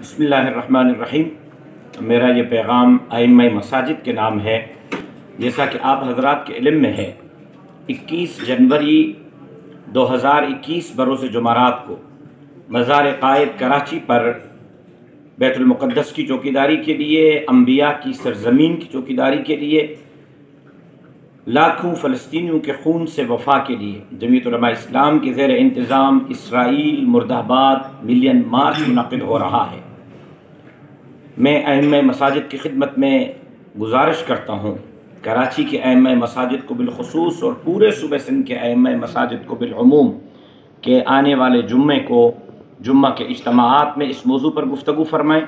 بسم اللہ الرحمن الرحیم۔ میرا یہ پیغام ائمہ مساجد کے نام ہے۔ جیسا کہ آپ حضرات کے علم میں ہے، 21 جنوری 2021 بروز جمعرات کو مزار قائد کراچی پر بیت المقدس کی چوکیداری کے لیے، انبیاء کی سرزمین کی چوکیداری کے لیے، لاکھوں فلسطینیوں کے خون سے وفا کے لیے جمعیت علماء اسلام کے زیر انتظام اسرائیل مرد آباد ملین مارچ منعقد ہو رہا ہے۔ میں ائمہ مساجد کی خدمت میں گزارش کرتا ہوں، کراچی کے ائمہ مساجد کو بالخصوص اور پورے صوبہ سندھ کے ائمہ مساجد کو بالعموم، کہ آنے والے جمعہ کے اجتماعات میں اس موضوع پر گفتگو فرمائیں،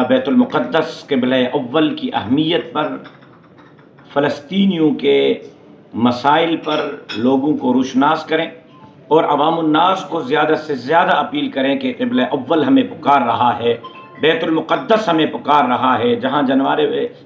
بیت المقدس قبلہ اول کی اہمیت پر، فلسطینیوں کے مسائل پر لوگوں کو روشناس کریں اور عوام الناس کو زیادہ سے زیادہ اپیل کریں کہ قبلہ اول ہمیں پکار رہا ہے، بیت المقدس ہمیں پکار رہا ہے، جہاں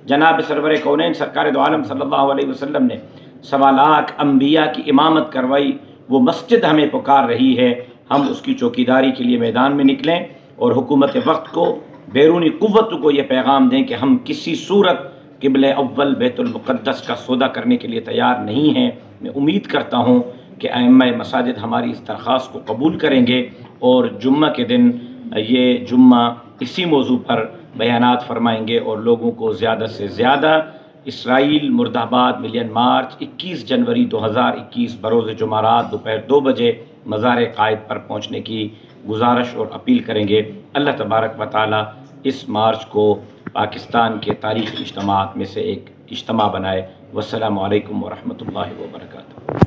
جناب سرور کونین سرکار دو عالم صلی اللہ علیہ وسلم نے 1.25 لاکھ انبیاء کی امامت کروائی، وہ مسجد ہمیں پکار رہی ہے۔ ہم اس کی چوکیداری کے لیے میدان میں نکلیں اور حکومت وقت کو، بیرونی قوت کو یہ پیغام دیں کہ ہم کسی صورت قبلہ اول بیت المقدس کا سودا کرنے کے لیے تیار نہیں ہیں۔ میں امید کرتا ہوں کہ ائمہ مساجد ہماری اس درخواست کو قبول کریں گے اور جمعہ کے دن یہ جمعہ اسی موضوع پر بیانات فرمائیں گے اور لوگوں کو زیادہ سے زیادہ اسرائیل مرد آباد ملین مارچ 21 جنوری 2021 بروز جمعرات دوپہر 2 بجے مزار قائد پر پہنچنے کی گزارش اور اپیل کریں گے۔ اللہ تبارک و تعالی اس مارچ کو پاکستان کے تاریخی اجتماعات میں سے ایک اجتماع بنائے۔ والسلام علیکم ورحمۃ اللہ وبرکاتہ۔